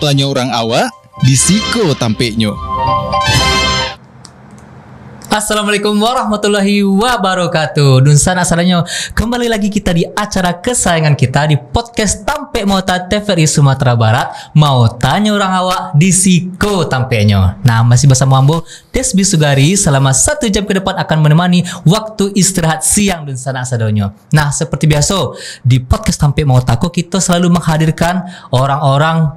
apanya orang awak, disiko tampeknya. Assalamualaikum warahmatullahi wabarakatuh. Dunsan asalnya kembali lagi kita di acara kesayangan kita di podcast Tampe Mota TVRI Sumatera Barat. Mau tanya orang awak di Siko Tampeknya. Nah, masih bersama Ambo Desbi Sugari selama 1 jam ke depan akan menemani waktu istirahat siang Dunsan asalnya. Nah, seperti biasa di podcast Tampe Mota kita selalu menghadirkan orang-orang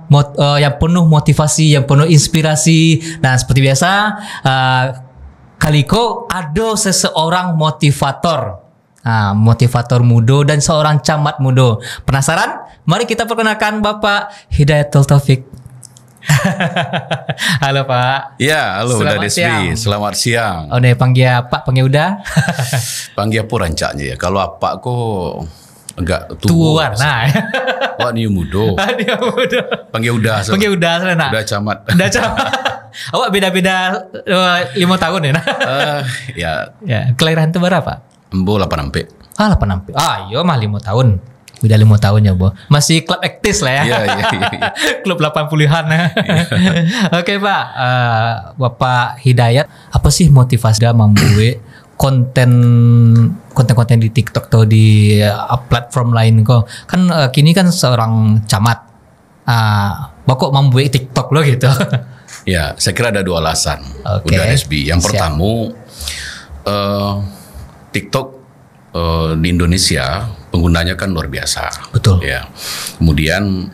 yang penuh motivasi, yang penuh inspirasi. Dan seperti biasa kaliko ada seseorang motivator, motivator muda dan seorang camat muda. Penasaran? Mari kita perkenalkan Bapak Hidayatul Taufik. Halo Pak. Ya, halo Uda Desbi. Selamat siang. Oh, panggil Pak, panggil Uda. Panggil apa rancaknya ya? Kalau apa kok agak tua. Nah. Wah, ni muda. Panggil Uda. Panggil Uda sana. Uda camat. Uda camat. Awak beda-beda 5 tahun ya? Ya. Kelahiran itu berapa? Embo 8 ampe. 8 ampe. Iya mah 5 tahun. Beda 5 tahun ya, Bo. Masih klub aktis lah ya. Iya. Klub 80-an ya. Oke, Pak. Bapak Hidayat, apa sih motivasi dia membuat konten di TikTok atau di platform lain kok? Kan kini kan seorang camat. Bapak membuat TikTok lo gitu. Ya, saya kira ada 2 alasan. Okay. Uda Desbi. Yang pertama, TikTok di Indonesia penggunanya kan luar biasa. Betul. Ya. Kemudian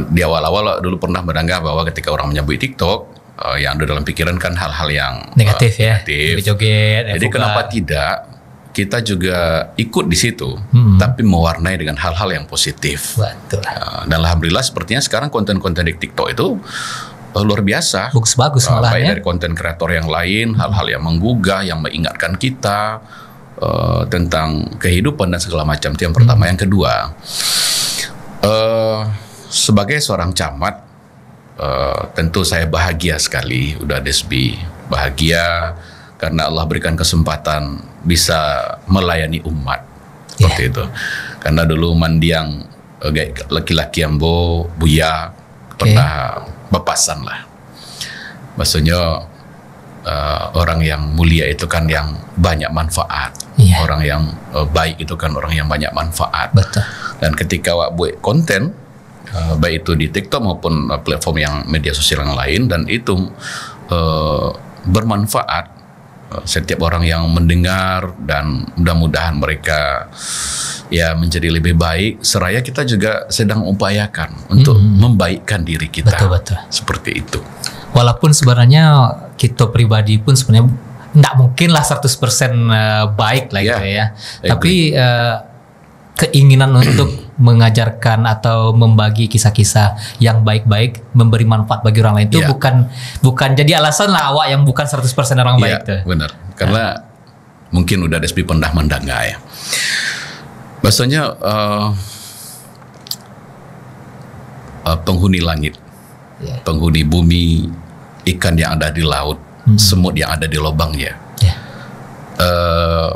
di awal-awal dulu pernah mendengar bahwa ketika orang menyebut TikTok, yang ada dalam pikiran kan hal-hal yang negatif ya. Joget. Jadi kenapa tidak kita juga ikut di situ, tapi mewarnai dengan hal-hal yang positif. Betul. Dan alhamdulillah sepertinya sekarang konten-konten di TikTok itu luar biasa. Bagus malah baik ya. Dari konten kreator yang lain, hal-hal yang menggugah, yang mengingatkan kita tentang kehidupan dan segala macam. Itu yang pertama. Yang kedua, sebagai seorang camat, tentu saya bahagia sekali, Uda Desbi, bahagia karena Allah berikan kesempatan bisa melayani umat seperti itu. Karena dulu mandiang laki-laki ambo buya pernah bepasan lah. Maksudnya orang yang mulia itu kan yang banyak manfaat. Orang yang baik itu kan orang yang banyak manfaat. Betul. Dan ketika awak buat konten, baik itu di TikTok maupun platform yang media sosial yang lain, dan itu bermanfaat, setiap orang yang mendengar, dan mudah-mudahan mereka ya menjadi lebih baik, seraya kita juga sedang upayakan untuk membaikkan diri kita. Betul. Seperti itu. Walaupun sebenarnya kita pribadi pun sebenarnya tidak mungkin lah 100% baik lah gitu ya. Tapi keinginan untuk mengajarkan atau membagi kisah-kisah yang baik-baik, memberi manfaat bagi orang lain itu bukan jadi alasan lah awak yang bukan 100% orang baik tuh. Benar. Karena mungkin udah Desbi pernah mendengar ya. Bahasanya penghuni langit, penghuni bumi, ikan yang ada di laut, semut yang ada di lubangnya,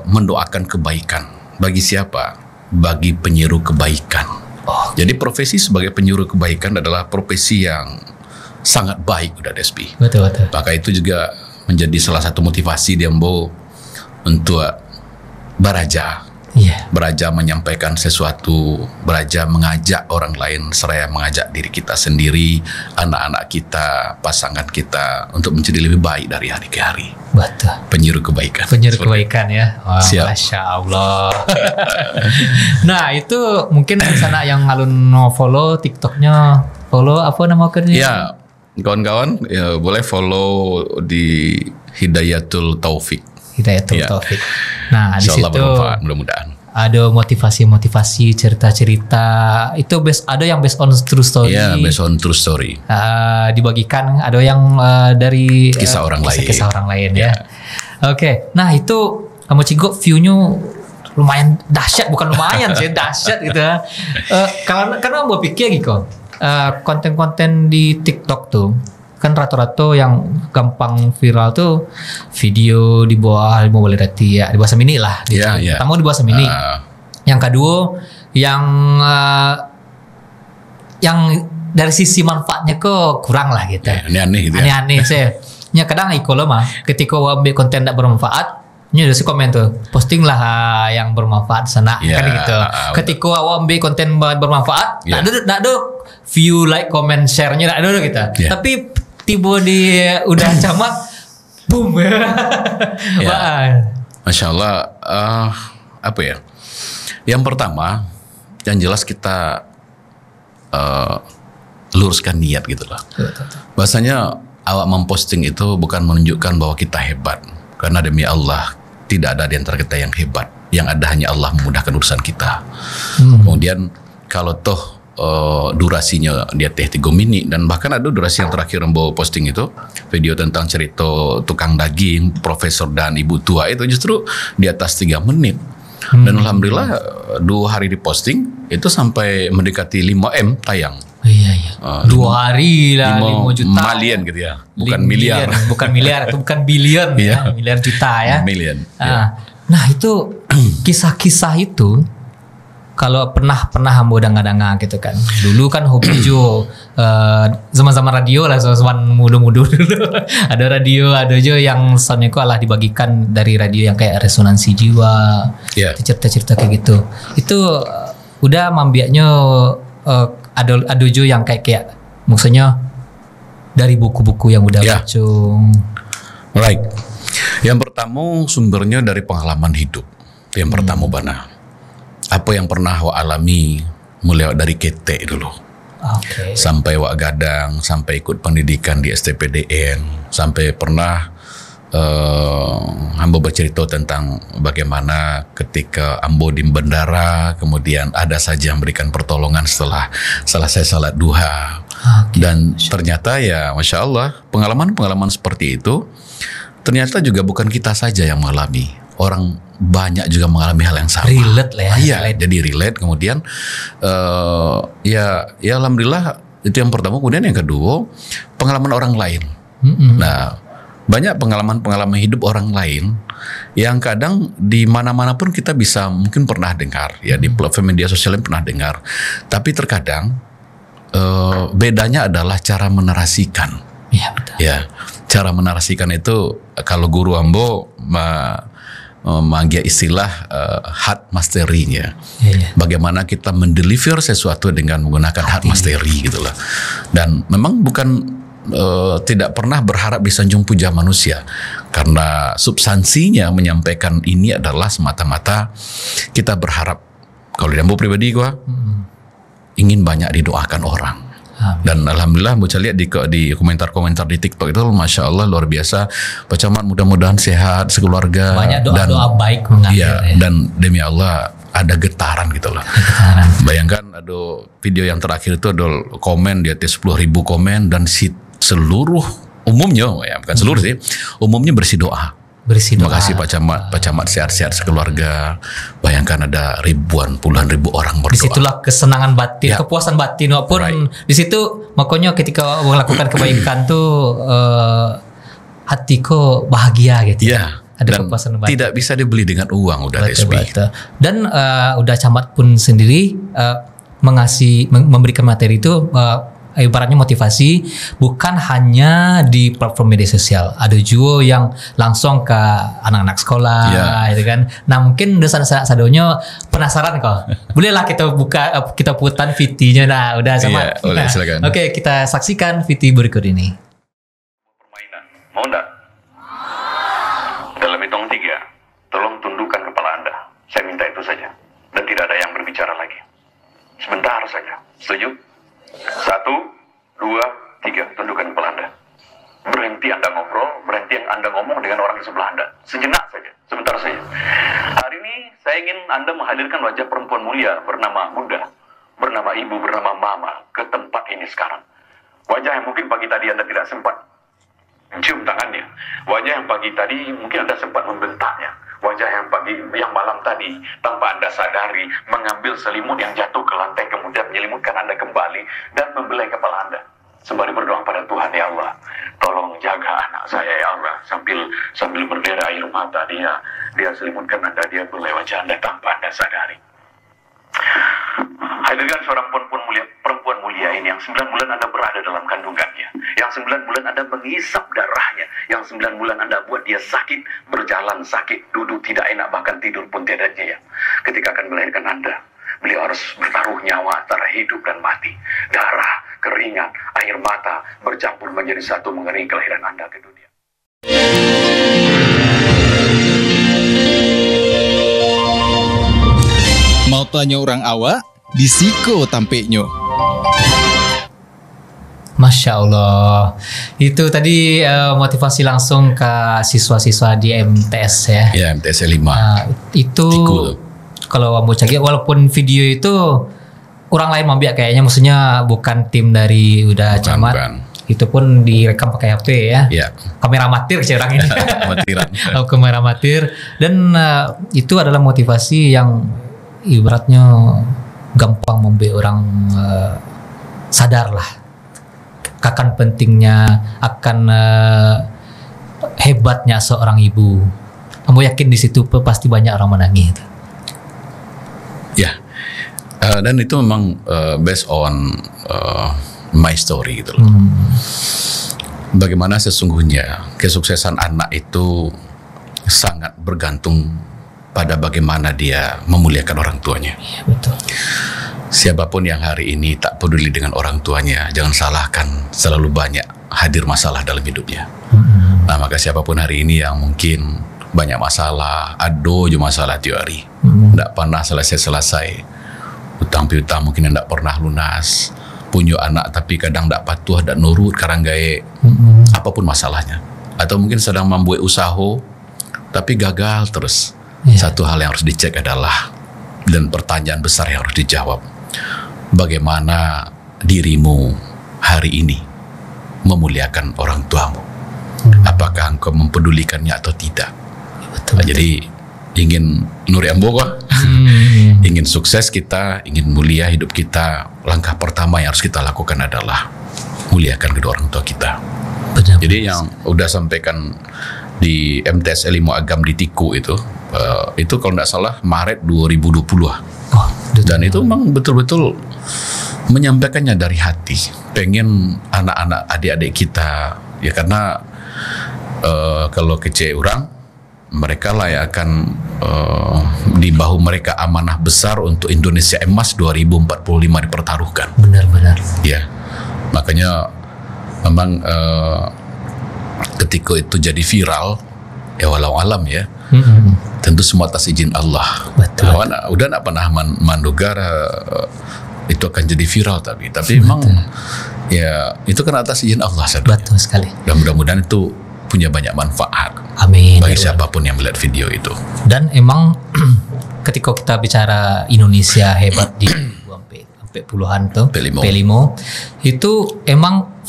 mendoakan kebaikan. Bagi siapa? Bagi penyeru kebaikan. Jadi profesi sebagai penyeru kebaikan adalah profesi yang sangat baik, Uda Desbi. Betul. Maka itu juga menjadi salah satu motivasi Diambo untuk beraja menyampaikan sesuatu, beraja mengajak orang lain, seraya mengajak diri kita sendiri, anak-anak kita, pasangan kita untuk menjadi lebih baik dari hari ke hari. Betul. Penyeru kebaikan. Kebaikan ya. Masya Allah. Nah, itu mungkin di sana yang alun follow TikToknya, follow apa nama akunnya? Ya, kawan-kawan ya, boleh follow di Hidayatul Taufik. Taufik. Nah, di situ mudah-mudahan ada motivasi, cerita-cerita. Itu ada yang based on true story. Ya, based on true story. Dibagikan, ada yang dari kisah orang lain ya. Oke. Nah, itu kamu Cigo view-nya lumayan dahsyat, bukan lumayan sih, dahsyat gitu. Karena mau pikir gitu. Konten-konten di TikTok tuh kan rata-rata yang gampang viral tuh video di bawah 5 detik ya, di bawah semini lah. Pertama di bawah semini. Yang kedua yang dari sisi manfaatnya kok kurang lah gitu. Aneh-aneh gitu ya. Aneh-aneh sih. Nya kadang iko lo mah ketika ambil konten tidak bermanfaat, nya udah sih komen tuh, posting lah yang bermanfaat sana kan gitu. Ketika ambil konten bermanfaat, nggak ada view, like, comment, share-nya nggak ada gitu. Tapi tiba di udah camat, boom. Masya Allah, apa ya? Yang pertama, yang jelas kita luruskan niat gitu lah. Bahasanya awak memposting itu bukan menunjukkan bahwa kita hebat, karena demi Allah tidak ada di antara kita yang hebat. Yang ada hanya Allah memudahkan urusan kita. Kemudian kalau toh durasinya dia 3 menit, dan bahkan ada durasi yang terakhir Rembo posting itu video tentang cerita tukang daging, profesor dan ibu tua, itu justru di atas 3 menit. Dan alhamdulillah 2 hari diposting itu sampai mendekati 5M tayang. Iya. 2 hari lah 5 juta. Malian gitu ya. Bukan miliar. Bukan miliar, itu bukan bilion ya. Miliar juta ya. Million. Nah, itu kisah-kisah itu kalau pernah hambo danga-danga gitu kan. Dulu kan hobi jo zaman-zaman radio lah, zaman muda-muda dulu. Ada radio, ada jo yang soundnya kok lah dibagikan dari radio yang kayak Resonansi Jiwa. Cerita-cerita kayak gitu. Itu udah mambiaknya ada jo yang kayak maksudnya dari buku-buku yang udah baca. Right. Yang pertama sumbernya dari pengalaman hidup. Yang pertama Bana. Apa yang pernah wak alami mulai dari ketek dulu. Sampai wak gadang, sampai ikut pendidikan di STPDN, sampai pernah Ambo bercerita tentang bagaimana ketika Ambo di bandara, kemudian ada saja yang memberikan pertolongan setelah selesai salat duha. Dan ternyata ya Masya Allah, pengalaman-pengalaman seperti itu ternyata juga bukan kita saja yang mengalami. Orang banyak juga mengalami hal yang sama. Relate lah ya. Jadi relate. Kemudian ya alhamdulillah itu yang pertama. Kemudian yang kedua, pengalaman orang lain. Nah, banyak pengalaman hidup orang lain yang kadang di mana-mana pun kita bisa mungkin pernah dengar ya, di platform media sosial pernah dengar. Tapi terkadang bedanya adalah cara menarasikan. Iya, betul. Ya, cara menarasikan itu kalau guru Ambo manggil istilah hard mastery-nya. Bagaimana kita mendeliver sesuatu dengan menggunakan hard mastery gitu lah. Dan memang bukan tidak pernah berharap disanjung puja manusia, karena substansinya menyampaikan ini adalah semata-mata kita berharap, kalau di Ambo pribadi gua ingin banyak didoakan orang. Dan alhamdulillah bocah lihat di komentar-komentar di TikTok itu Masya Allah luar biasa. Pak Camat mudah-mudahan sehat sekeluarga. Banyak doa-doa baik mengalir ya. Dan demi Allah ada getaran gitu loh. Bayangkan ada video yang terakhir itu ada komen di atas 10.000 komen, dan seluruh umumnya ya, bukan seluruh sih, umumnya bersih doa. Terima kasih Pak Camat sehat-sehat sekeluarga. Bayangkan ada ribuan, puluhan ribu orang berdoa. Disitulah kesenangan batin, kepuasan batin walaupun di situ makanya ketika melakukan kebaikan tuh hatiku bahagia gitu. Iya. Ada kepuasan batin. Tidak bisa dibeli dengan uang udah SB. Dan udah Camat pun sendiri memberikan materi itu ibaratnya motivasi bukan hanya di platform media sosial, ada juga yang langsung ke anak-anak sekolah, gitu kan. Nah mungkin dosa sadonya penasaran kok, bolehlah kita putar VT-nya. Nah udah sama. Boleh, silakan. Oke, kita saksikan VT berikut ini. Permainan, mau enggak? Dalam hitung 3, tolong tundukkan kepala Anda. Saya minta itu saja, dan tidak ada yang berbicara lagi. Sebentar saja, setuju? 1, 2, 3, tundukkan kepala Anda. Berhenti Anda ngobrol, berhenti Anda ngomong dengan orang di sebelah Anda. Sejenak saja, sebentar saja. Hari ini saya ingin Anda menghadirkan wajah perempuan mulia bernama Bunda, bernama Ibu, bernama Mama ke tempat ini sekarang. Wajah yang mungkin pagi tadi Anda tidak sempat mencium tangannya. Wajah yang pagi tadi mungkin Anda sempat membentaknya. Wajah yang malam tadi tanpa Anda sadari mengambil selimut yang jatuh ke lantai, kemudian menyelimutkan Anda kembali dan membelai kepala Anda. Sembari berdoa pada Tuhan, ya Allah, tolong jaga anak saya ya Allah, sambil berdera air mata dia selimutkan Anda, dia belai wajah Anda tanpa Anda sadari. Hadirkan seorang perempuan mulia ini yang Yang 9 bulan Anda berada dalam kandungannya. Yang 9 bulan Anda menghisap darahnya. Yang 9 bulan Anda buat dia sakit, berjalan sakit, duduk tidak enak, bahkan tidur pun tiada nyenyak. Ketika akan melahirkan Anda, beliau harus bertaruh nyawa antara hidup dan mati. Darah, keringat, air mata bercampur menjadi satu mengenai kelahiran Anda ke dunia. Mau tanya orang awak, disiko tampeknya. Masya Allah. Itu tadi motivasi langsung ke siswa-siswa di MTS ya. Ya, MTS 5. Itu Tiku tuh. kalau Ambo Cagi, walaupun video itu orang lain mambiak kayaknya, maksudnya bukan tim dari Udah Camat. Bukan. Itu pun direkam pakai HP ya. Ya. Kamera amatir kecil orang ini. Amatiran. Kamera amatir. Dan itu adalah motivasi yang ibaratnya gampang membuat orang sadar lah akan pentingnya, akan hebatnya seorang ibu. Kamu yakin di situ pasti banyak orang menangis. Ya. Dan itu memang based on my story gitu loh. Bagaimana sesungguhnya kesuksesan anak itu sangat bergantung pada bagaimana dia memuliakan orang tuanya. Ya, betul. Siapapun yang hari ini tak peduli dengan orang tuanya, jangan salahkan, selalu banyak hadir masalah dalam hidupnya. Nah, maka siapapun hari ini yang mungkin banyak masalah, aduh masalah tiap hari, tidak pernah selesai-selesai, utang piutang mungkin tidak pernah lunas, punya anak tapi kadang tidak patuh, tidak nurut, karang gaye, apapun masalahnya, atau mungkin sedang membuat usaha tapi gagal terus. Satu hal yang harus dicek adalah, dan pertanyaan besar yang harus dijawab, bagaimana dirimu hari ini memuliakan orang tuamu? Apakah engkau mempedulikannya atau tidak? Betul. Jadi ingin nuri amboga, ingin sukses kita, ingin mulia hidup kita, langkah pertama yang harus kita lakukan adalah muliakan kedua orang tua kita. Benar. Jadi yang udah sampaikan di MTS Ilmu Agam di Tiku itu kalau tidak salah Maret 2020 lah. Dan itu memang betul-betul menyampaikannya dari hati, pengen anak-anak adik-adik kita ya, karena kalau kecil orang, mereka lah yang akan di bahu mereka amanah besar untuk Indonesia Emas 2045 dipertaruhkan. Benar-benar. Ya, makanya memang ketika itu jadi viral, ya walau alam ya, tentu semua atas izin Allah. Betul. Udah nak pernah menduga itu akan jadi viral, tapi memang ya itu kan atas izin Allah saja. Betul sekali. Dan mudah-mudahan itu punya banyak manfaat. Amin. Bagi siapapun yang melihat video itu. Dan emang ketika kita bicara Indonesia hebat di sampai puluhan tuh, P5 itu emang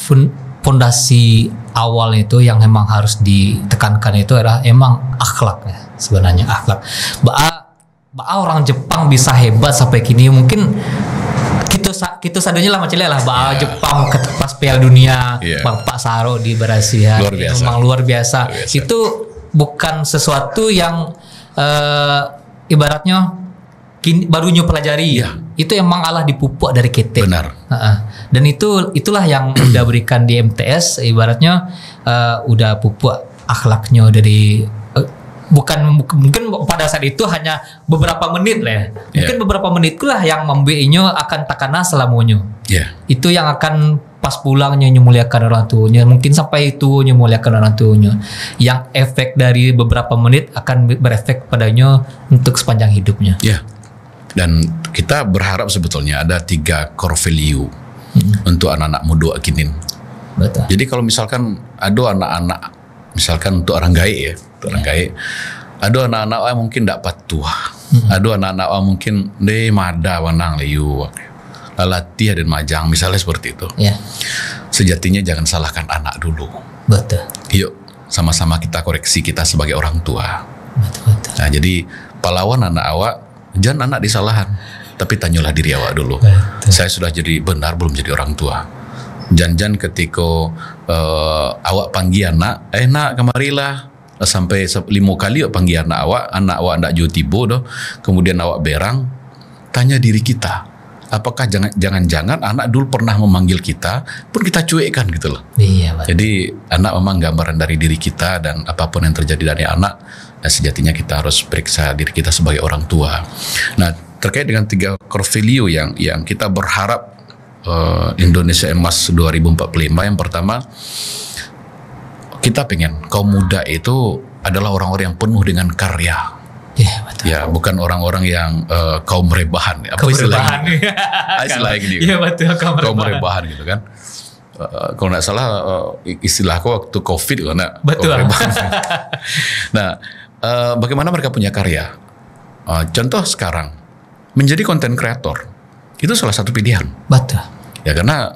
fondasi awal itu yang emang harus ditekankan itu adalah emang akhlak ya, sebenarnya akhlak. Ba'a orang Jepang bisa hebat sampai kini, mungkin kita sadanya lah macam lah Ba'a Jepang pas Piala Dunia, Pak Saro di Brasil memang luar biasa. Itu bukan sesuatu yang ibaratnya baru pelajari. Itu emang Allah dipupuk dari kita. Benar. Dan itulah yang udah berikan di MTS, ibaratnya udah pupuk akhlaknya dari mungkin pada saat itu hanya beberapa menit lah. Mungkin beberapa menit lah yang membuatnya akan takana selamanya. Itu yang akan pas pulangnya memuliakan orang tuanya, mungkin sampai itu memuliakan orang tuanya. Yang efek dari beberapa menit akan berefek padanya untuk sepanjang hidupnya. Dan kita berharap sebetulnya ada 3 core value untuk anak-anak muda kini. Betul. Jadi kalau misalkan ada anak-anak, misalkan untuk orang gaib ya, orang gaib, ada anak-anak yang mungkin tidak patuh, ada anak-anak yang mungkin deh mada wanang leyu, latih dan majang, misalnya seperti itu. Sejatinya jangan salahkan anak dulu. Betul. Yuk sama-sama kita koreksi kita sebagai orang tua. Betul. Nah, jadi pahlawan anak awak, jangan anak disalahan, tapi tanyalah diri awak dulu. Saya sudah jadi benar belum jadi orang tua? Jangan ketika awak panggil anak, nak kemarilah, sampai 5 kali awak panggil anak awak nak jauh tiba doh, kemudian awak berang, tanya diri kita, apakah jangan-jangan anak dulu pernah memanggil kita pun kita cuekkan gitu loh. Iya, betul. Jadi anak memang gambaran dari diri kita, dan apapun yang terjadi dari anak, sejatinya kita harus periksa diri kita sebagai orang tua. Nah, terkait dengan 3 core value yang kita berharap Indonesia Emas 2045, yang pertama, kita pengen kaum muda itu adalah orang-orang yang penuh dengan karya. Iya, betul. Ya, bukan orang-orang yang kaum rebahan. Apa Keberbahan. istilah gini? Iya, betul, kaum rebahan gitu kan. Kalau nggak salah istilahku waktu COVID karena Betul. kaum rebahan. Nah, bagaimana mereka punya karya? Contoh sekarang menjadi konten kreator itu salah satu pilihan. Betul. Ya, karena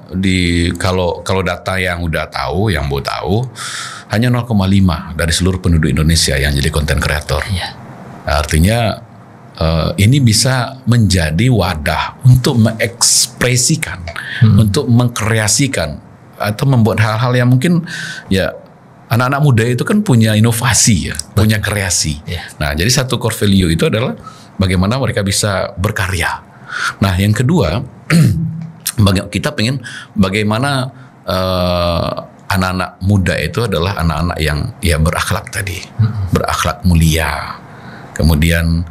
kalau data yang udah tahu, yang mau tahu, hanya 0,5 dari seluruh penduduk Indonesia yang jadi konten kreator. Iya. Artinya ini bisa menjadi wadah untuk mengekspresikan, untuk mengkreasikan atau membuat hal-hal yang mungkin ya anak-anak muda itu kan punya inovasi ya, punya kreasi. Yeah. Nah, jadi satu core value itu adalah bagaimana mereka bisa berkarya. Nah, yang kedua, kita pengen bagaimana anak-anak muda itu adalah anak-anak yang ya berakhlak tadi, berakhlak mulia, kemudian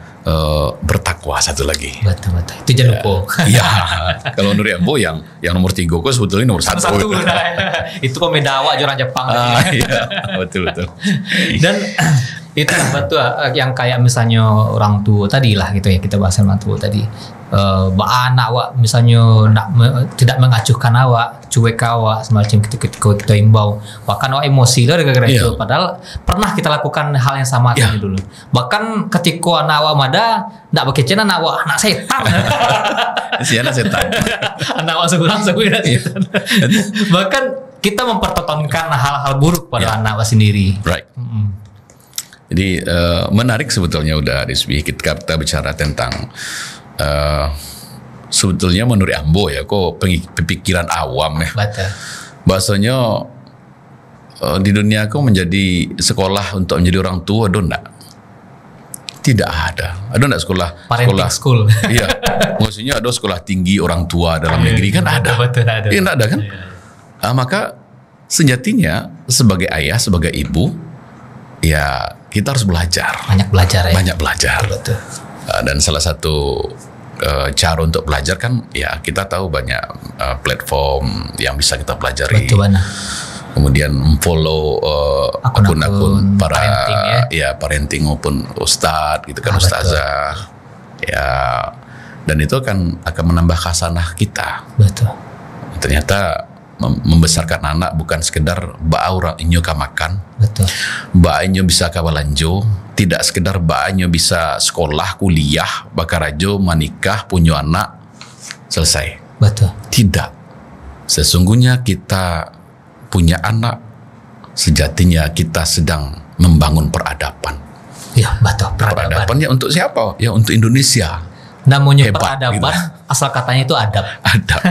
bertakwa satu lagi. Betul. Itu jangan lupa. Iya, kalau menurut Ambo yang nomor 3 kok sebetulnya nomor 1. Satu. Itu pemeda awak orang Jepang. Iya, betul. Dan itu betul yang kayak misalnya orang tua tadi lah gitu ya, kita bahas orang tua tadi. Anak awak misalnya tidak mengacuhkan awak, cuek awak semacam kita imbau, bahkan awak emosi lah gara-gara itu, padahal pernah kita lakukan hal yang sama tadi dulu. Bahkan ketika anak awak mada tidak bekecen anak awak, anak setan. Si anak setan. Anak awak sekurang setan. Bahkan kita mempertontonkan hal-hal buruk pada anak awak sendiri. Right. Jadi menarik sebetulnya udah Rizbi, kita bicara tentang sebetulnya menurut Ambo ya, kok pemikiran awam ya. Betul. Bahasanya di dunia aku menjadi sekolah untuk menjadi orang tua, ada enggak? Tidak ada. Ada enggak sekolah? Parenting school. Iya. Maksudnya ada sekolah tinggi orang tua dalam negeri kan ada. Betul, ada. Iya, enggak ada kan? Maka sejatinya sebagai ayah, sebagai ibu, ya kita harus belajar. Banyak belajar ya. Banyak belajar. Betul. Dan salah satu cara untuk belajar kan ya kita tahu banyak platform yang bisa kita pelajari. Betul benar. Kemudian follow akun-akun para parenting parenting maupun ustadz gitu kan, ustazah. Ya, dan itu akan menambah khasanah kita. Betul. Ternyata membesarkan anak bukan sekedar baura inyo ka makan. Betul. Bainyo bisa kawalanjo, tidak sekedar bainyo bisa sekolah, kuliah, bakarajo, menikah, punya anak, selesai. Betul. Tidak. Sesungguhnya kita punya anak, sejatinya kita sedang membangun peradaban. Ya, betul. Peradaban ya untuk siapa? Ya untuk Indonesia. Namanya Hebat, peradaban, gitu. asal katanya itu adab. Adab.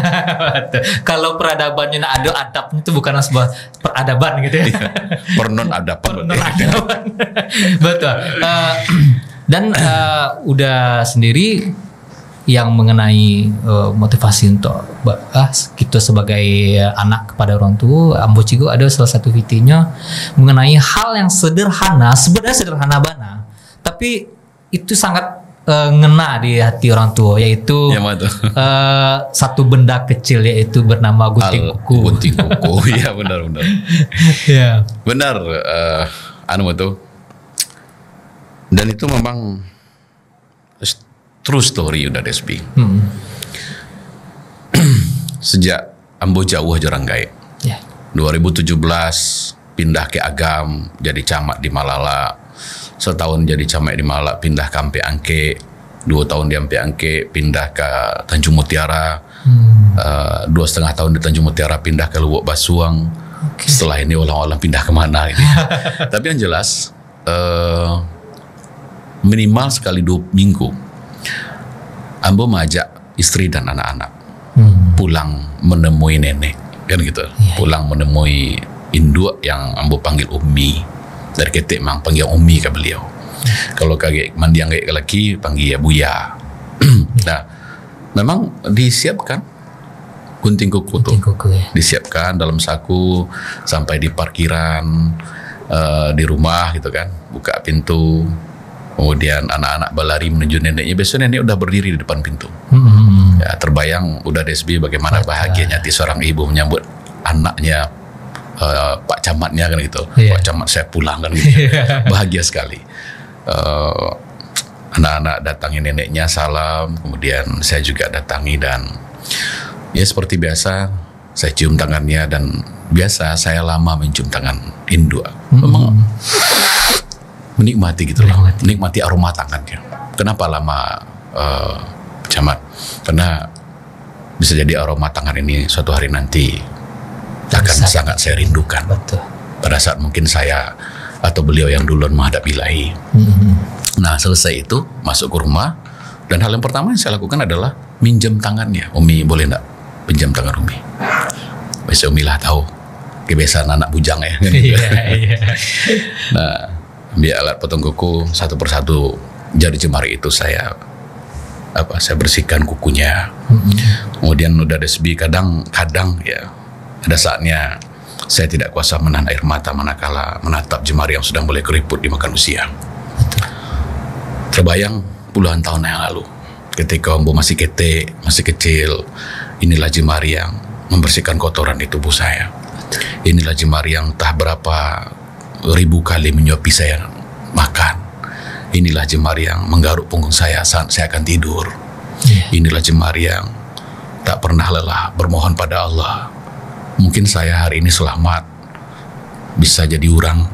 Kalau peradabannya ada adabnya itu bukan sebuah peradaban gitu ya. Pernon-adaban. Peradaban. Betul. Dan udah sendiri yang mengenai motivasi untuk kita sebagai anak kepada orang tua, Ambo Cigo ada salah satu videonya mengenai hal yang sederhana, sebenarnya sederhana bana, tapi itu sangat ngena di hati orang tua, yaitu satu benda kecil yaitu bernama gunting kuku. Gunting kuku, iya benar. Ya. Benar, itu. Dan itu memang true story udah Despi. Sejak Ambo jauh jorang gae. Ya. 2017 pindah ke Agam, jadi camat di Malala. Setahun jadi camat di Malala, pindah ke Ampe Angke. 2 tahun di Ampe Angke, pindah ke Tanjung Mutiara. 2,5 tahun di Tanjung Mutiara, pindah ke Lubuk Basuang. Okay. Setelah ini ulang-ulang pindah kemana gitu. Tapi yang jelas minimal sekali 2 minggu Ambo mengajak istri dan anak-anak pulang menemui nenek, kan gitu. Pulang menemui induk yang Ambo panggil Umi. Dari ketik mang panggil Umi ke beliau. Kalau kaget mandiang kayak laki panggil ya Buya. Nah, memang disiapkan gunting kuku tuh. Gunting kuku ya. Disiapkan dalam saku sampai di parkiran di rumah gitu kan, buka pintu, kemudian anak-anak berlari menuju neneknya. Biasanya nenek udah berdiri di depan pintu. Ya, terbayang udah Desbi bagaimana bahagianya hati seorang ibu menyambut anaknya, Pak Camatnya kan gitu. Pak Camat saya pulang kan gitu. Bahagia sekali. Anak-anak datangi neneknya, salam, kemudian saya juga datangi dan ya seperti biasa saya cium tangannya, dan biasa saya lama mencium tangan induk. Memang menikmati gitu loh, menikmati aroma tangannya. Kenapa lama Camat? Karena bisa jadi aroma tangan ini suatu hari nanti akan sangat saya rindukan. Betul. Pada saat mungkin saya atau beliau yang duluan menghadap ilahi. Nah, selesai itu masuk ke rumah, dan hal yang pertama yang saya lakukan adalah minjem tangannya. Umi boleh enggak pinjam tangan Umi? Biasa Umi lah tahu kebiasaan anak bujang ya. Nah, ambil alat potong kuku satu persatu jari jemari itu saya bersihkan kukunya. Kemudian udah Desbi kadang-kadang ya ada saatnya saya tidak kuasa menahan air mata manakala menatap jemari yang sudah mulai keriput dimakan usia. Terbayang puluhan tahun yang lalu ketika Ombo masih ketek, masih kecil, inilah jemari yang membersihkan kotoran di tubuh saya. Inilah jemari yang entah berapa ribu kali menyuapi saya makan. Inilah jemari yang menggaruk punggung saya saat saya akan tidur. Inilah jemari yang tak pernah lelah bermohon pada Allah. Mungkin saya hari ini selamat, bisa jadi orang,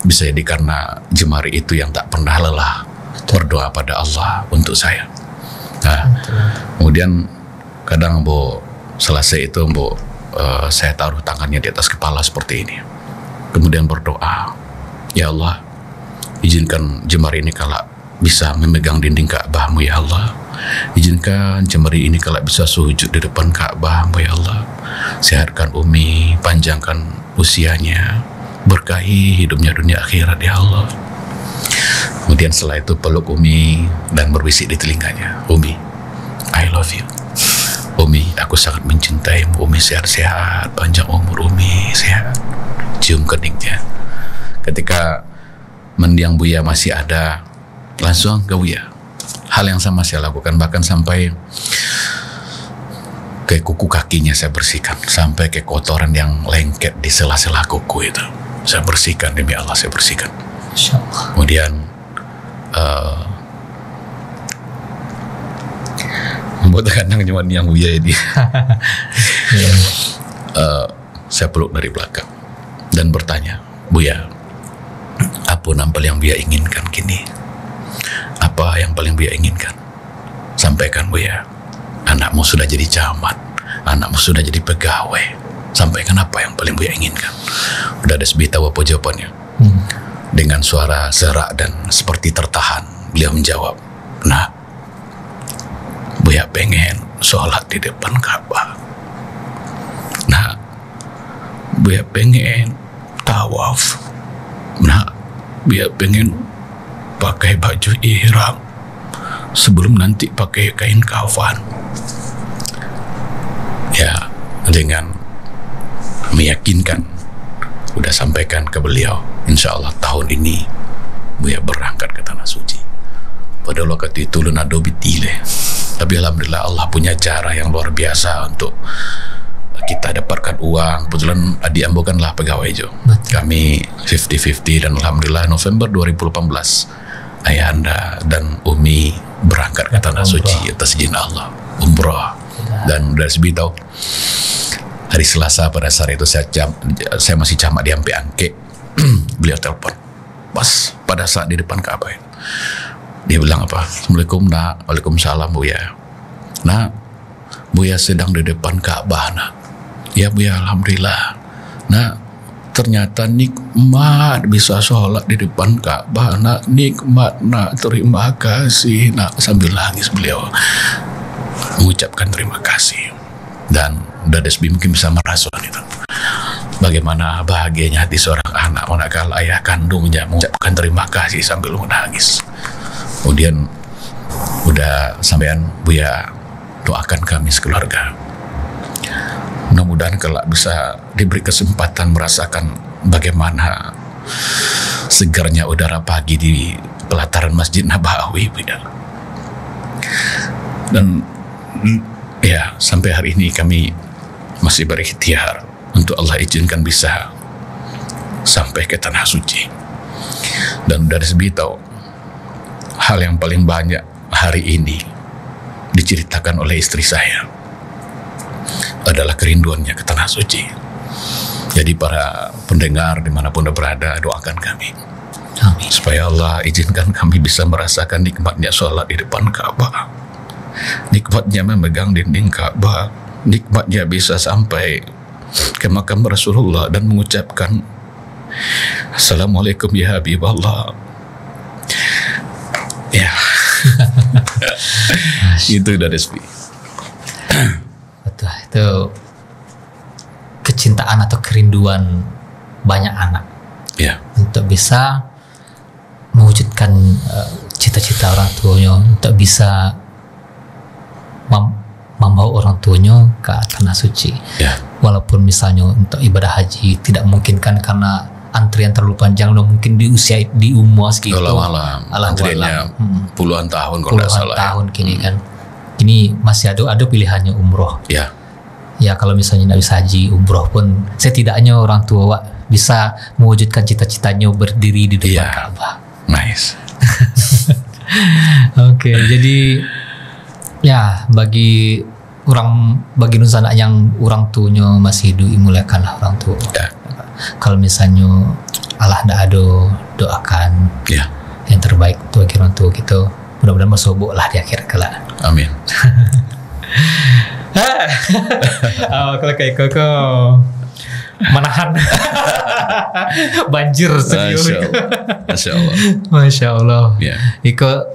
bisa jadi karena jemari itu yang tak pernah lelah berdoa pada Allah untuk saya. Nah, kemudian kadang selesai itu saya taruh tangannya di atas kepala seperti ini, kemudian berdoa, ya Allah, izinkan jemari ini kelak bisa memegang dinding Ka'bah-Mu ya Allah. Izinkan jemari ini kelak bisa sujud di depan Ka'bah-Mu ya Allah. Sehatkan Umi, panjangkan usianya, berkahi hidupnya dunia akhirat ya Allah. Kemudian setelah itu peluk Umi dan berbisik di telinganya, Umi, I love you. Umi, aku sangat mencintaimu. Umi sehat-sehat, panjang umur Umi, sehat. Cium keningnya. Ketika mendiang Buya masih ada, langsung ke Buya. Hal yang sama saya lakukan, bahkan sampai ke kuku kakinya saya bersihkan, sampai ke kotoran yang lengket di sela-sela kuku itu saya bersihkan, demi Allah saya bersihkan. Kemudian membuat kadang cuma yang Buya ini saya peluk dari belakang dan bertanya, Buya, apa nampal yang Buya inginkan kini? Apa yang paling Buya inginkan? Sampaikan Buya, anakmu sudah jadi camat, anakmu sudah jadi pegawai. Sampaikan apa yang paling Buya inginkan. Udah Desbi tahu apa jawabannya. Dengan suara serak dan seperti tertahan, beliau menjawab, nah, Buya pengen sholat di depan Ka'bah. Nah, Buya pengen tawaf. Nah, Buya pengen pakai baju ihram sebelum nanti pakai kain kafan. Ya, dengan meyakinkan, udah sampaikan ke beliau, insya Allah tahun ini Buya berangkat ke Tanah Suci. Pada waktu itu lunado bitile, tapi alhamdulillah Allah punya cara yang luar biasa untuk kita dapatkan uang. Kebetulan adik ambo kan lah pegawai Jo. Kami 50-50 dan alhamdulillah November 2018 Ayahanda dan Umi berangkat ke Tanah Suci atas izin Allah, umroh. Dan udah sebitau hari Selasa pada saat itu saya masih camat di Ampe Angke. Beliau telepon pas pada saat di depan Ka'bah. Dia bilang apa? Assalamualaikum nak. Waalaikumsalam Buya. Nak, Buya sedang di depan Ka'bah nak. Ya Buya, alhamdulillah. Nak, ternyata nikmat bisa sholat di depan Ka'bah nak. Nikmat nak, terima kasih nak. Sambil nangis beliau mengucapkan terima kasih. Dan Desbi mungkin bisa merasakan itu, bagaimana bahagianya hati seorang anak manakala ayah kandungnya mengucapkan terima kasih sambil menangis. Kemudian udah sampean Buya doakan kami sekeluarga. Mudah-mudahan kelak bisa diberi kesempatan merasakan bagaimana segarnya udara pagi di pelataran Masjid Nabawi. Dan ya, sampai hari ini kami masih berikhtiar untuk Allah izinkan bisa sampai ke tanah suci. Dan dari Desbi tahu hal yang paling banyak hari ini diceritakan oleh istri saya adalah kerinduannya ke tanah suci. Jadi para pendengar dimanapun berada, doakan kami. Amin. Supaya Allah izinkan kami bisa merasakan nikmatnya sholat di depan Ka'bah, nikmatnya memegang dinding Ka'bah, nikmatnya bisa sampai ke makam Rasulullah dan mengucapkan Assalamualaikum ya Habiballah. Ya. Itu dari Desbi. Betul, itu kecintaan atau kerinduan banyak anak Ya. untuk bisa mewujudkan cita-cita orang tuanya, untuk bisa membawa orang tuanya ke tanah suci. Ya. Walaupun misalnya untuk ibadah haji tidak memungkinkan karena antrian terlalu panjang, mungkin di usia di umur segitu. Allah antriannya puluhan tahun kalau tidak Puluhan salah. tahun kini kan. Kini masih ada pilihannya umroh. Ya. Ya kalau misalnya tidak bisa haji, umroh pun setidaknya orang tua bisa mewujudkan cita-citanya berdiri di depan Iya. Ka'bah. Nice. Oke, jadi ya bagi Nusana yang orang tuanya masih hidup, muliakanlah orang tua. Ya. Kalau misalnya Allah tidak ada, doakan Ya. yang terbaik untuk orang tua kita. Mudah-mudahan masuk lah di akhir kelak. Amin. Kalau kayak koko menahan banjir serius. Masya Allah. Masya Allah. Ya. Iko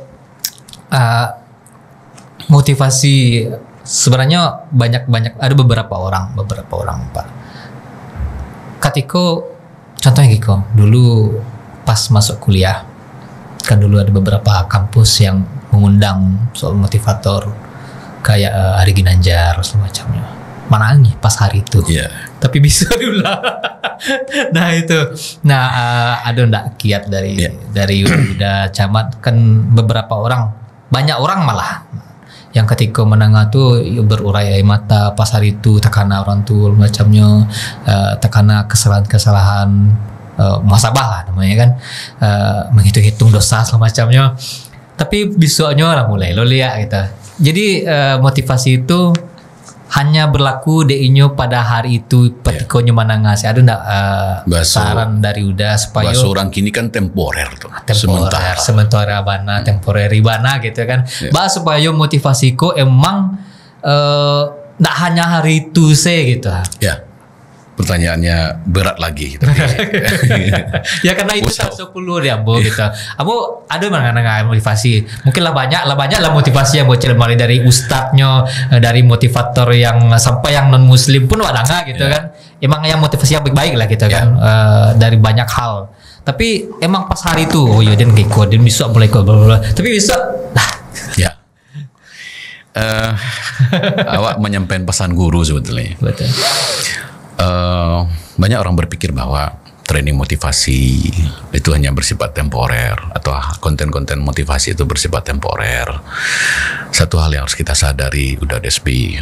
motivasi sebenarnya banyak ada beberapa orang Pak. Katiko contohnya Kiko dulu pas masuk kuliah kan dulu ada beberapa kampus yang mengundang soal motivator kayak Ari Ginanjar semacamnya. Menangis pas hari itu. Ya. Tapi bisa diulang. Nah itu. Nah ada ndak kiat dari udah camat kan beberapa orang, banyak orang malah yang ketika menengah tuh berurai air mata pas hari itu, tekana orang tua macamnya, tekana kesalahan-kesalahan muhasabah lah namanya kan, menghitung-hitung dosa semacamnya. Tapi besoknya lah mulai lo lihat gitu. Jadi motivasi itu hanya berlaku DI-nya pada hari itu petikonya mana ngasih. Ada enggak saran dari Uda supaya bahasa orang kini kan temporer tuh. sementara bana temporary bana gitu kan. Bah supaya motivasiku emang enggak hanya hari itu gitu. Ya. Pertanyaannya berat lagi. Ya karena itu 10 dia Ambo gitu. Ambo ada mana motivasi. Mungkin lah banyak lah motivasi yang bocil mulai dari ustadznya, dari motivator yang sampai yang non muslim pun ada nggak gitu kan. Emang yang motivasi yang baik-baik lah gitu kan. Dari banyak hal. Tapi emang pas hari itu oh ya dan kayak dan besok mulai kok tapi besok ya. Awak menyampaikan pesan guru sebetulnya. Betul. Banyak orang berpikir bahwa training motivasi itu hanya bersifat temporer atau konten-konten motivasi itu bersifat temporer. Satu hal yang harus kita sadari udah Desbi,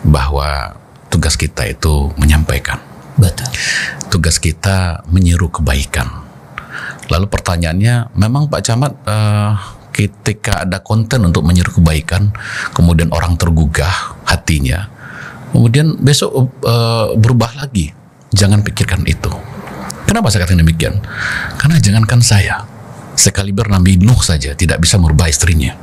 bahwa tugas kita itu menyampaikan. Betul. Tugas kita menyeru kebaikan. Lalu pertanyaannya, memang Pak Camat ketika ada konten untuk menyeru kebaikan, kemudian orang tergugah hatinya, kemudian besok berubah lagi. Jangan pikirkan itu. Kenapa saya katakan demikian? Karena jangankan saya, sekaliber Nabi Nuh saja tidak bisa merubah istrinya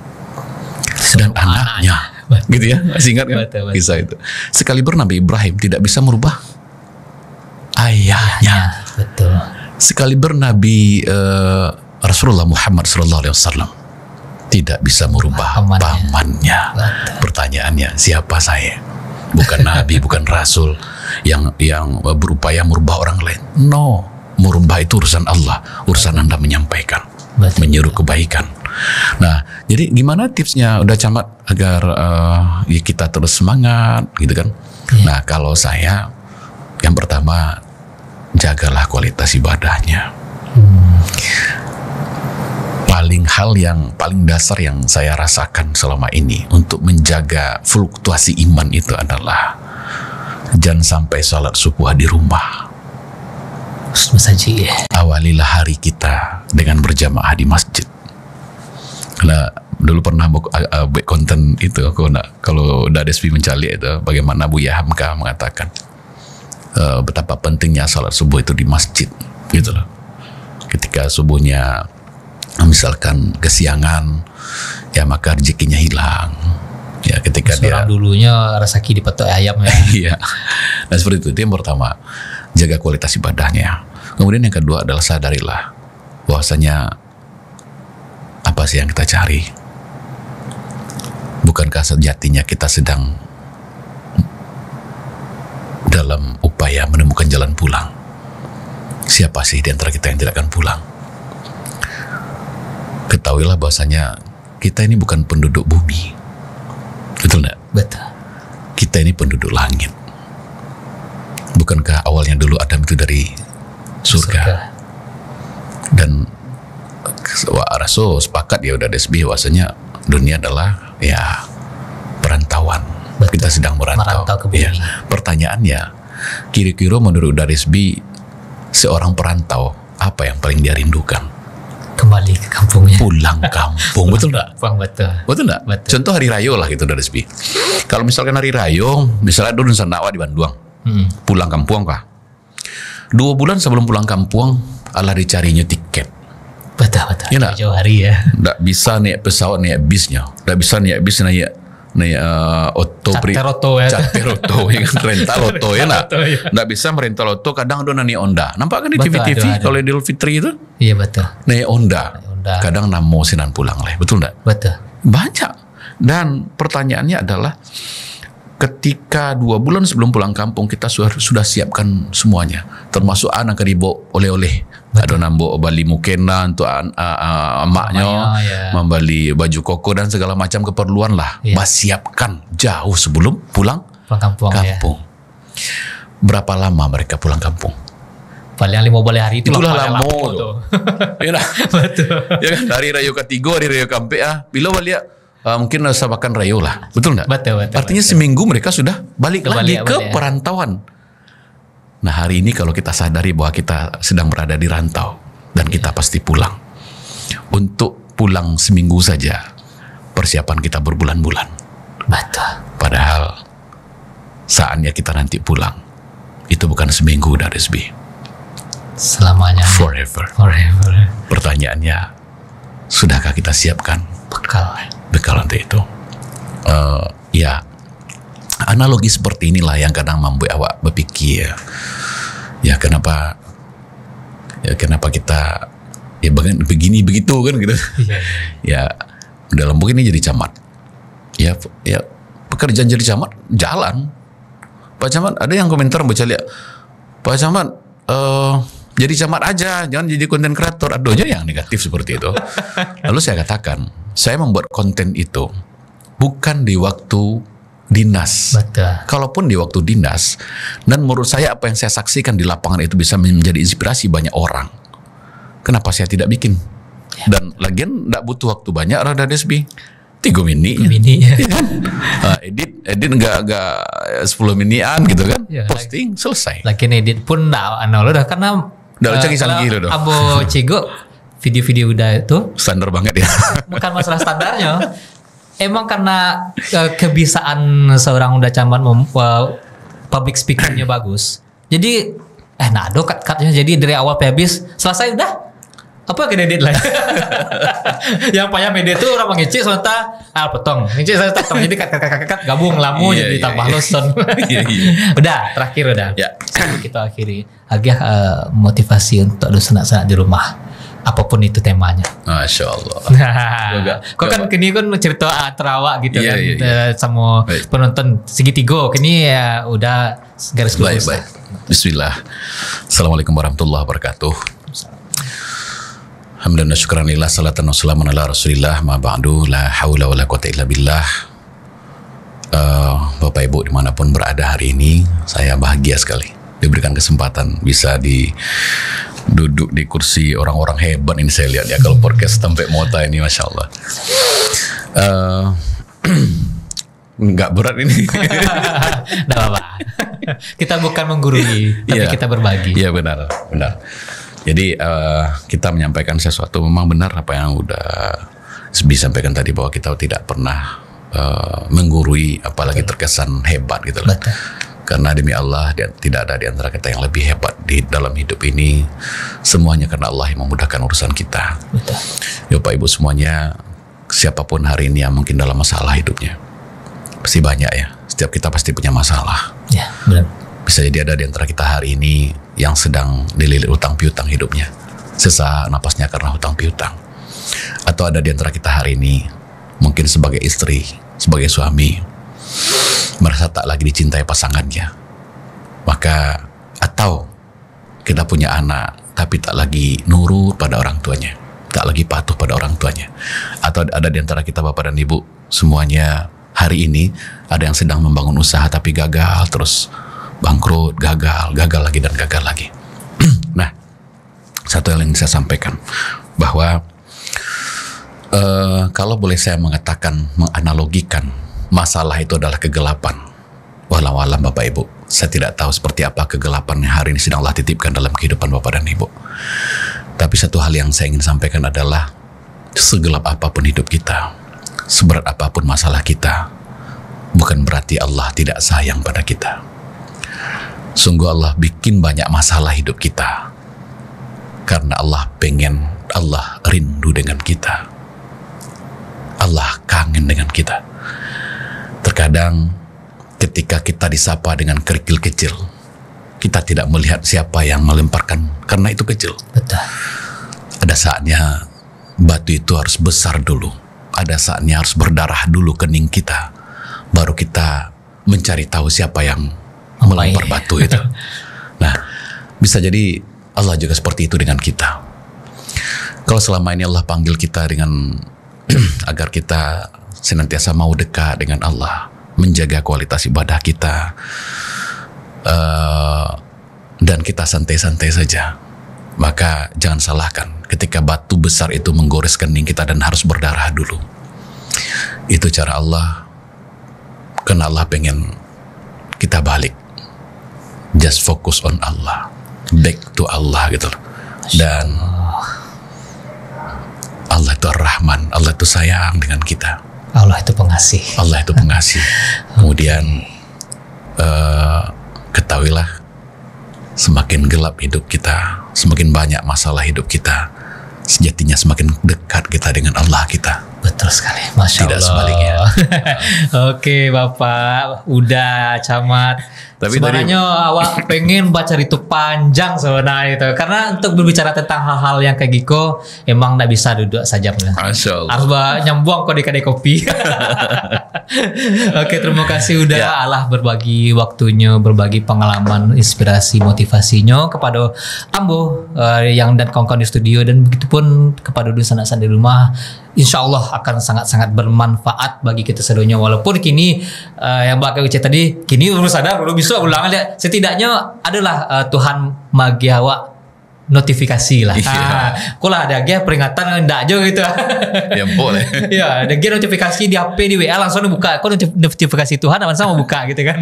dan anaknya. Gitu ya, masih ingat kan kisah itu? Sekaliber Nabi Ibrahim tidak bisa merubah ayahnya. Betul. Sekaliber Nabi Rasulullah Muhammad SAW tidak bisa merubah pamannya. Pertanyaannya, siapa saya? Bukan nabi, bukan rasul yang berupaya merubah orang lain. No, merubah itu urusan Allah, urusan Anda menyampaikan, menyeru kebaikan. Nah, jadi gimana tipsnya udah camat agar ya kita terus semangat gitu kan? Nah, kalau saya yang pertama jagalah kualitas ibadahnya. Hal yang paling dasar yang saya rasakan selama ini untuk menjaga fluktuasi iman itu adalah jangan sampai sholat subuh di rumah. Awalilah hari kita dengan berjamaah di masjid. Karena dulu pernah buat konten itu kalau Dadesbi mencari itu bagaimana Buya Hamka mengatakan betapa pentingnya sholat subuh itu di masjid gitu loh. Ketika subuhnya misalkan kesiangan, ya maka rezekinya hilang. Ya ketika seorang dulunya rezeki dipetok ayam ya. Iya. Nah seperti itu yang pertama, jaga kualitas ibadahnya. Kemudian yang kedua adalah sadarilah bahwasanya apa sih yang kita cari? Bukankah sejatinya kita sedang dalam upaya menemukan jalan pulang? Siapa sih di antara kita yang tidak akan pulang? Ketahuilah bahwasanya kita ini bukan penduduk bumi. Betul enggak? Betul. Kita ini penduduk langit. Bukankah awalnya dulu Adam itu dari surga? Dan Rasul sepakat ya udah Desbi bahwasanya dunia adalah ya perantauan. Betul. Kita sedang merantau ke bumi. Ya. Pertanyaannya, kira-kira menurut Desbi seorang perantau apa yang paling dia rindukan? Kembali ke kampungnya. Pulang kampung, betul enggak? Betul. Betul enggak? Betul. Contoh hari raya lah gitu dari SB. Kalau misalkan hari raya, misalnya dulu Nusa Nawa di Bandung, pulang kampung kah? 2 bulan sebelum pulang kampung, Allah dicarinya tiket. Betul. Ya, jauh hari ya. Nggak bisa naik pesawat, naik bisnya. Nggak bisa naik bis, naik Cateroto ya. Cateroto ya kan, rental oto ya nak. Nggak bisa merental oto, kadang ada naik Honda. Nampak kan di TV-TV kalau Idul Fitri itu? Iya betul. Naik Honda. Kadang namo sinan pulang lah, betul nggak? Betul. Banyak. Dan pertanyaannya adalah ketika 2 bulan sebelum pulang kampung kita sudah siapkan semuanya, termasuk anak keribo oleh-oleh. Ada nambo bali mukena untuk emaknya, membeli baju koko dan segala macam keperluan lah. Siapkan jauh sebelum pulang kampung. Ya. Berapa lama mereka pulang kampung? Paling 15 hari itulah lama tuh. Ya betul. Ya kan dari rayo ketiga, dari rayo kampe bila balik mungkin sabakan rayo lah. Betul enggak? Betul. Artinya seminggu mereka sudah balik lagi ke perantauan. Nah hari ini kalau kita sadari bahwa kita sedang berada di rantau dan kita pasti pulang. Untuk pulang seminggu saja persiapan kita berbulan-bulan. Betul. Padahal saatnya kita nanti pulang itu bukan seminggu dari SB. Selamanya. Forever. Pertanyaannya, sudahkah kita siapkan bekal untuk itu? Ya. Analogi seperti inilah yang kadang membuat awak berpikir ya kenapa kita ya begini begitu kan gitu. Ya dalam begini jadi camat ya pekerjaan jadi camat jalan. Pak Camat ada yang komentar baca lihat Pak Camat jadi camat aja, jangan jadi konten kreator. Ada aja yang negatif seperti itu. Lalu saya katakan saya membuat konten itu bukan di waktu dinas. Betul. Kalaupun di waktu dinas, dan menurut saya apa yang saya saksikan di lapangan itu bisa menjadi inspirasi banyak orang. Kenapa saya tidak bikin? Dan lagian tidak butuh waktu banyak Rada Desbi. 3 menit. Ya. Edit enggak 10 menitan gitu kan. Ya, posting selesai. Lagian edit pun udah karena udah canggih-canggih loh. Abo Cigo video-video udah itu standar banget ya. Bukan masalah standarnya. Emang karena kebiasaan seorang udah camat public speaking-nya bagus. Jadi nado cut-cutnya jadi dari awal sampai habis selesai udah. Apa edit lagi? Yang payah media itu orang mengecek sementara potong. Ngecek saya potong jadi cut gabung lamu jadi tambah loson. Udah, terakhir udah. Ya. Kita akhiri. Agak motivasi untuk dosen-dosen di rumah. Apapun itu temanya. Masya Allah. Kok kan kini kan cerita terawak gitu kan. Sama penonton segitiga. Kini ya udah garis lurus. Baik. Bismillah. Assalamualaikum warahmatullahi wabarakatuh. Alhamdulillah syukran lillah salatan wassalamun ala rasulillah ma ba'du la haula wala quwata illa billah. Bapak Ibu dimanapun berada hari ini, saya bahagia sekali diberikan kesempatan bisa duduk di kursi orang-orang hebat ini. Saya lihat ya kalau podcast Tampek Mota ini, Masya Allah. Nggak berat ini. Nggak apa-apa. Kita bukan menggurui, tapi kita berbagi. Iya benar. Jadi kita menyampaikan sesuatu, memang benar apa yang udah disampaikan tadi, bahwa kita tidak pernah menggurui, apalagi terkesan hebat gitu loh. Karena demi Allah tidak ada di antara kita yang lebih hebat di dalam hidup ini. Semuanya karena Allah yang memudahkan urusan kita. Betul. Ya Pak Ibu semuanya, siapapun hari ini yang mungkin dalam masalah hidupnya, pasti banyak ya. Setiap kita pasti punya masalah. Ya, benar. Bisa jadi ada di antara kita hari ini yang sedang dililit hutang piutang hidupnya, sesak napasnya karena hutang piutang. Atau ada di antara kita hari ini mungkin sebagai istri, sebagai suami, merasa tak lagi dicintai pasangannya. Maka atau kita punya anak tapi tak lagi nurut pada orang tuanya, tak lagi patuh pada orang tuanya. Atau ada di antara kita Bapak dan Ibu semuanya hari ini ada yang sedang membangun usaha tapi gagal terus, bangkrut, gagal lagi dan gagal lagi. Nah, satu hal yang saya sampaikan bahwa kalau boleh saya mengatakan, menganalogikan, masalah itu adalah kegelapan. Walau alam Bapak Ibu, saya tidak tahu seperti apa kegelapan yang hari ini sedang Allah titipkan dalam kehidupan Bapak dan Ibu. Tapi satu hal yang saya ingin sampaikan adalah, segelap apapun hidup kita, seberat apapun masalah kita, bukan berarti Allah tidak sayang pada kita. Sungguh Allah bikin banyak masalah hidup kita karena Allah pengen, Allah rindu dengan kita, Allah kangen dengan kita. Terkadang ketika kita disapa dengan kerikil kecil, kita tidak melihat siapa yang melemparkan karena itu kecil. Betul. Ada saatnya batu itu harus besar dulu, ada saatnya harus berdarah dulu kening kita, baru kita mencari tahu siapa yang melempar batu itu. Nah, bisa jadi Allah juga seperti itu dengan kita. Kalau selama ini Allah panggil kita dengan agar kita senantiasa mau dekat dengan Allah, menjaga kualitas ibadah kita, dan kita santai-santai saja, maka jangan salahkan ketika batu besar itu menggores kening kita dan harus berdarah dulu. Itu cara Allah, karena Allah pengen kita balik, just focus on Allah, back to Allah gitu loh. Dan Allah itu Ar-Rahman, Allah itu sayang dengan kita, Allah itu pengasih. Allah itu pengasih. Kemudian ketahuilah, semakin gelap hidup kita, semakin banyak masalah hidup kita, sejatinya semakin dekat kita dengan Allah kita. Betul sekali, Masya Tidak Allah. sebaliknya. Oke Bapak, udah camat. Tapi sebenarnya awak pengen baca itu panjang sebenarnya itu, karena untuk berbicara tentang hal-hal yang kayak gitu emang nggak bisa duduk saja. Masya Allah. Harus nyambung kok di kedai kopi. Oke, terima kasih udah Allah berbagi waktunya, berbagi pengalaman, inspirasi, motivasinya kepada Ambo yang dan kawan-kawan di studio, dan begitupun kepada sanak-sanak di rumah. Insya Allah akan sangat-sangat bermanfaat bagi kita semuanya. Walaupun kini yang Mbak Kewece tadi, kini baru sadar, baru bisa ulang lihat. Setidaknya adalah Tuhan magi awak notifikasi lah. Kok lah ada dia peringatan ndak aja gitu. Ya boleh. Ya, ada dia notifikasi di HP di WA langsung buka. Kok notifikasi Tuhan langsung mau buka gitu kan.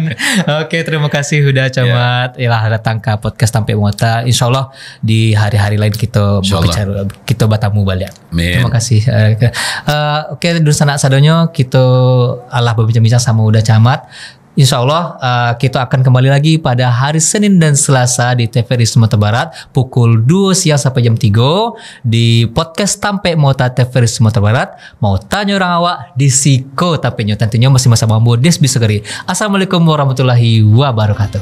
Oke, terima kasih udah camat. Yalah datang ke podcast Tampek Mota. Insyaallah di hari-hari lain kita berbicara, kita bertamu balik. Terima kasih. Oke, dulu sanak sadonyo kita Allah berbincang-bincang sama udah camat. Insya Allah kita akan kembali lagi pada hari Senin dan Selasa di TVRI Sumatera Barat pukul 2 siang sampai jam 3 di podcast Tampek Mota TVRI Sumatera Barat. Mau tanya orang awak di Siko Tampeknya, tentunya masih masa mambo des bisa geri. Assalamualaikum warahmatullahi wabarakatuh.